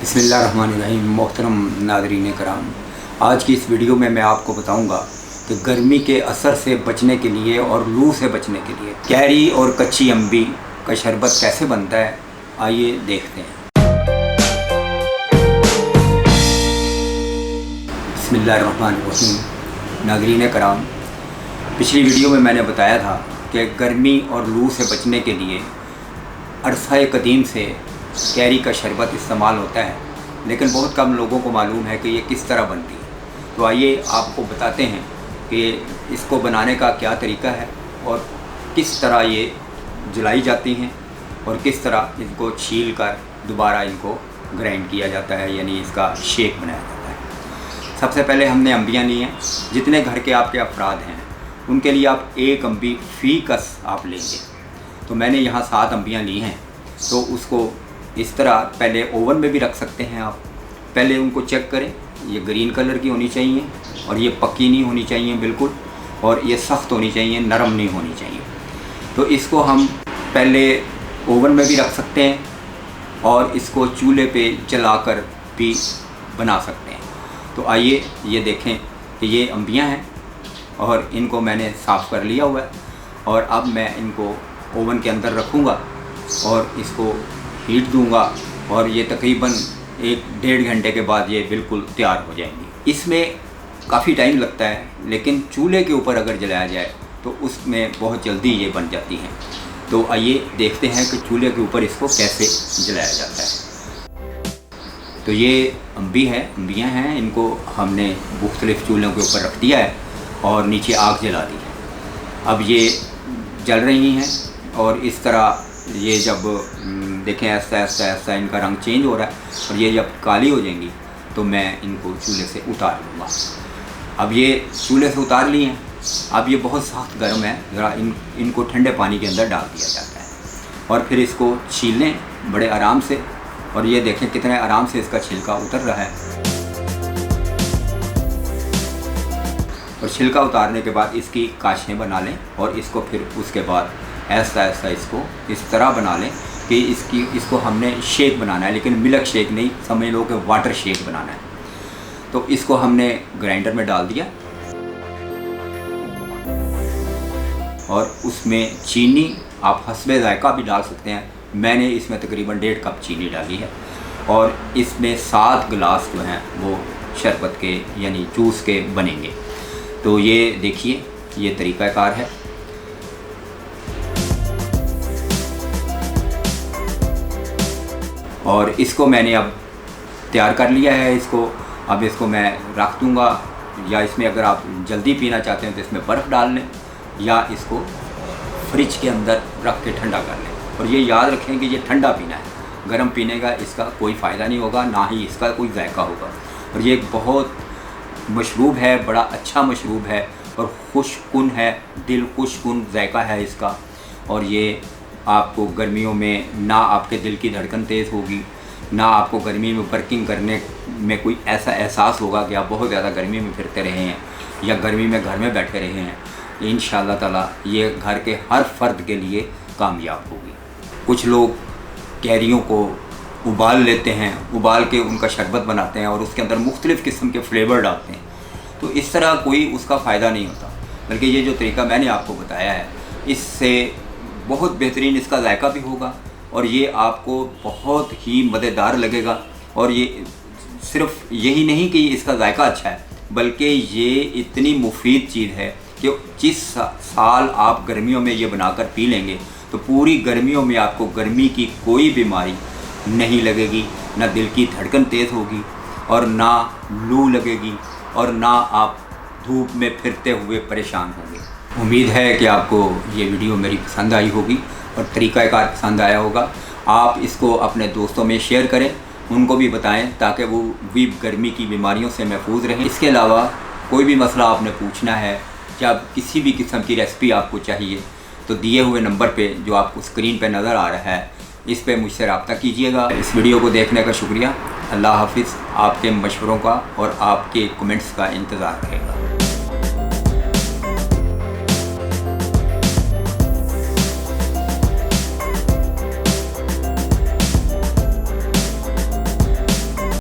बिस्मिल्लाहिर्रहमानिर्रहीम। मोहतरम नाज़रीन कराम, आज की इस वीडियो में मैं आपको बताऊंगा कि गर्मी के असर से बचने के लिए और लू से बचने के लिए कैरी और कच्ची अम्बी का शरबत कैसे बनता है। आइए देखते हैं। बिस्मिल्लाहिर्रहमानिर्रहीम। नाज़रीन कराम, पिछली वीडियो में मैंने बताया था कि गर्मी और लू से बचने के लिए अरसा कदीम से कैरी का शरबत इस्तेमाल होता है, लेकिन बहुत कम लोगों को मालूम है कि ये किस तरह बनती है। तो आइए आपको बताते हैं कि इसको बनाने का क्या तरीका है और किस तरह ये जलाई जाती हैं और किस तरह इनको छील कर दोबारा इनको ग्राइंड किया जाता है, यानी इसका शेक बनाया जाता है। सबसे पहले हमने अम्बियाँ ली हैं। जितने घर के आपके अफराद हैं उनके लिए आप एक अम्बी फ़ी कस आप लेंगे। तो मैंने यहाँ 7 अम्बियाँ ली हैं। तो उसको इस तरह पहले ओवन में भी रख सकते हैं आप। पहले उनको चेक करें, ये ग्रीन कलर की होनी चाहिए और ये पक्की नहीं होनी चाहिए बिल्कुल, और ये सख्त होनी चाहिए, नरम नहीं होनी चाहिए। तो इसको हम पहले ओवन में भी रख सकते हैं और इसको चूल्हे पे जलाकर भी बना सकते हैं। तो आइए ये देखें कि ये अम्बियाँ हैं और इनको मैंने साफ़ कर लिया हुआ है और अब मैं इनको ओवन के अंदर रखूँगा और इसको हीट दूंगा और ये तकरीबन 1-1.5 घंटे के बाद ये बिल्कुल तैयार हो जाएंगी। इसमें काफ़ी टाइम लगता है, लेकिन चूल्हे के ऊपर अगर जलाया जाए तो उसमें बहुत जल्दी ये बन जाती हैं। तो आइए देखते हैं कि चूल्हे के ऊपर इसको कैसे जलाया जाता है। तो ये अम्बियाँ हैं, इनको हमने मुख्तलिफ़ चूल्हों के ऊपर रख दिया है और नीचे आग जला दी है। अब ये जल रही हैं और इस तरह ये जब देखें ऐसा इनका रंग चेंज हो रहा है और ये जब काली हो जाएंगी तो मैं इनको चूल्हे से उतार लूँगा। अब ये चूल्हे से उतार लिए हैं। अब ये बहुत सख्त गर्म है, ज़रा इनको ठंडे पानी के अंदर डाल दिया जाता है और फिर इसको छील लें बड़े आराम से। और ये देखें कितने आराम से इसका छिलका उतर रहा है। और छिलका उतारने के बाद इसकी काशें बना लें और इसको फिर उसके बाद ऐसा इसको इस तरह बना लें कि इसको हमने शेक बनाना है, लेकिन मिल्क शेक नहीं, समझ लो कि वाटर शेक बनाना है। तो इसको हमने ग्राइंडर में डाल दिया और उसमें चीनी आप हस्बे ज़ायक़ा भी डाल सकते हैं। मैंने इसमें तकरीबन 1.5 कप चीनी डाली है और इसमें 7 गिलास जो हैं वो शरबत के यानी जूस के बनेंगे। तो ये देखिए, ये तरीक़ाकार है। और इसको मैंने अब तैयार कर लिया है। अब इसको मैं रख दूँगा, या इसमें अगर आप जल्दी पीना चाहते हैं तो इसमें बर्फ़ डाल लें या इसको फ्रिज के अंदर रख के ठंडा कर लें। और ये याद रखें कि ये ठंडा पीना है, गर्म पीने का इसका कोई फ़ायदा नहीं होगा, ना ही इसका कोई जायका होगा। और ये बहुत मशरूब है, बड़ा अच्छा मशरूब है और खुशकुन है, दिल खुशकुन जायका है इसका। और ये आपको गर्मियों में ना आपके दिल की धड़कन तेज़ होगी, ना आपको गर्मी में वर्किंग करने में कोई ऐसा एहसास होगा कि आप बहुत ज़्यादा गर्मी में फिरते रहे हैं या गर्मी में घर में बैठे रहे हैं। इंशाअल्लाह ताला ये घर के हर फ़र्द के लिए कामयाब होगी। कुछ लोग कैरियों को उबाल लेते हैं, उबाल के उनका शरबत बनाते हैं और उसके अंदर मुख्तलिफ़ किस्म के फ्लेवर डालते हैं। तो इस तरह कोई उसका फ़ायदा नहीं होता, बल्कि ये जो तरीका मैंने आपको बताया है इससे बहुत बेहतरीन इसका जायका भी होगा और ये आपको बहुत ही मज़ेदार लगेगा। और ये सिर्फ यही नहीं कि इसका जायका अच्छा है, बल्कि ये इतनी मुफीद चीज़ है कि जिस साल आप गर्मियों में ये बनाकर पी लेंगे तो पूरी गर्मियों में आपको गर्मी की कोई बीमारी नहीं लगेगी, ना दिल की धड़कन तेज़ होगी और ना लू लगेगी और ना आप धूप में फिरते हुए परेशान होंगे। उम्मीद है कि आपको ये वीडियो मेरी पसंद आई होगी और तरीक़ाकार पसंद आया होगा। आप इसको अपने दोस्तों में शेयर करें, उनको भी बताएं ताकि वो भी गर्मी की बीमारियों से महफूज रहें। इसके अलावा कोई भी मसला आपने पूछना है या किसी भी किस्म की रेसिपी आपको चाहिए तो दिए हुए नंबर पे जो आपको स्क्रीन पे नज़र आ रहा है इस पे मुझसे रब्ता कीजिएगा। इस वीडियो को देखने का शुक्रिया। अल्लाह हाफिज़। आपके मशवरों का और आपके कमेंट्स का इंतज़ार रहेगा।